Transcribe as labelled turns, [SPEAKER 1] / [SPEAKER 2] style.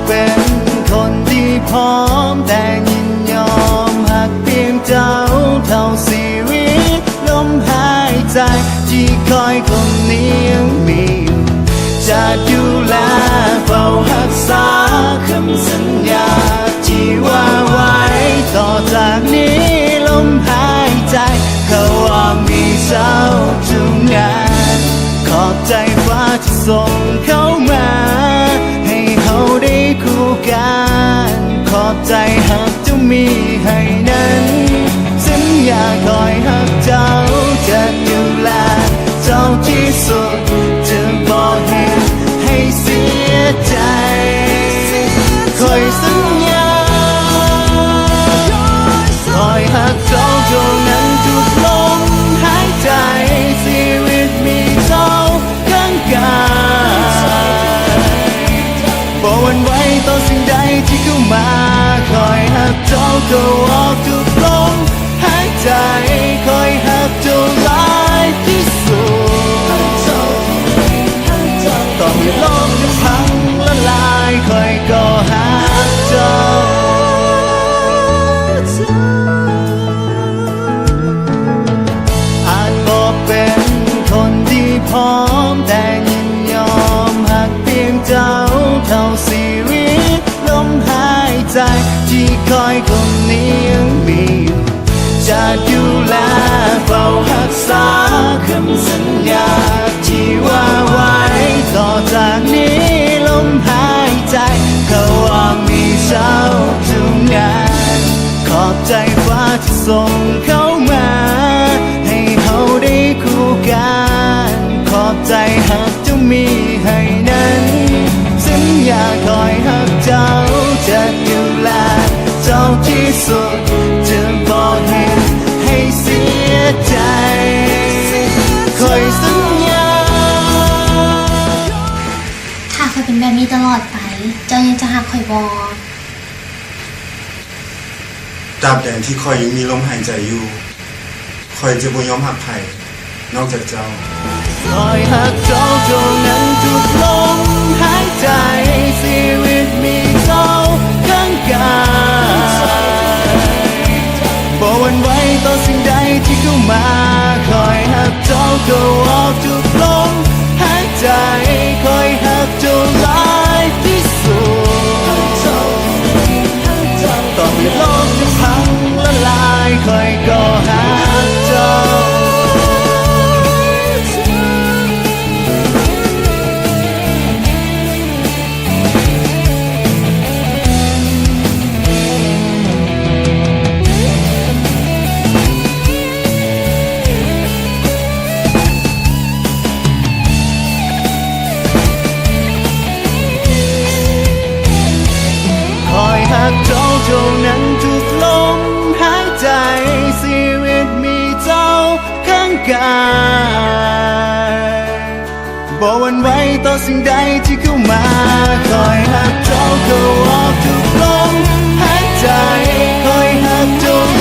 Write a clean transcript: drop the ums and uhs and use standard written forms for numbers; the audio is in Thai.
[SPEAKER 1] เป็นคนที่พร้อมแต่ยินยอมหักเพียงเจ้าเท่าชีวิตลมหายใจที่คอยคนนี้ยังมีอยู่จะดูแลเฝ้ารักษาคำสัญญาที่ว่าไว้ต่อจากนี้ลมหายใจเขาว่ามีเจ้าทุกงานขอบใจฟ้าที่ส่งเข้ามาให้เขาได้คู่กันขอบใจหากจะมีให้นั้นสัญญาคอยหักเจ้าจะดูแลเจ้าที่สุดจะบอกเหตุให้เสียใจคอยสัญญาคอยหักเจ้าจนนั้นทุกลมหายใจชีวิตมีเจ้าข้างกายบ่หวั่นไหวต่อสิ่งใดที่เข้ามาคอยหักเจ้าเข้าออกทุกลมหายใจคอยหักเจ้าหลายที่สุดต่อให้โลกจะพังละลายคอยก็หักเจ้าอาจบอกเป็นคนที่พร้อมแต่ยินยอมหักเพียงเจ้าเท่าชีวิตลมหายใจที่คอยคนนี้ยังมีอยู่จะดูแลเฝ้ารักษาคำสัญญาที่ว่าไว้ต่อจากนี้ลมหายใจเขาว่ามีเจ้าทุกงานขอบใจฟ้าที่ส่งเข้ามาให้เขาได้คู่กันขอบใจหากจะมีให้นั้นสัญญาคอยหักเจ้าจะดูแลเจ้าที่สุดจะบอกเหตุให้เสียใจคอยสัญญา
[SPEAKER 2] ถ้าคอยเป็นแบบนี้ตลอดไปเจ้ายังจะหักคอยบอ
[SPEAKER 3] ตราบใดที่คอยยังมีลมหายใจอยู่คอยจะบ่ยอมหักใครนอกจากเจ้า
[SPEAKER 1] คอยหักเจ้าจนนั้นทุกลมหายใจชีวิตมีเจ้าข้างกายบ่หวั่นไหวต่อสิ่งใดที่เข้ามาคอยหักเจ้าเข้าออกทุกลมหายใจคอยหักเจ้าหลายที่สุดต่อให้โลกจะพังละลายคอยก็หักเจ้าหักเจ้าเท่านั้นทุกลมหายใจชีวิตมีเจ้าข้างกายบ่หวั่นไหวต่อสิ่งใดที่เข้ามาคอยหักเจ้าเข้าออกทุกลมหายใจคอยหักเจ้า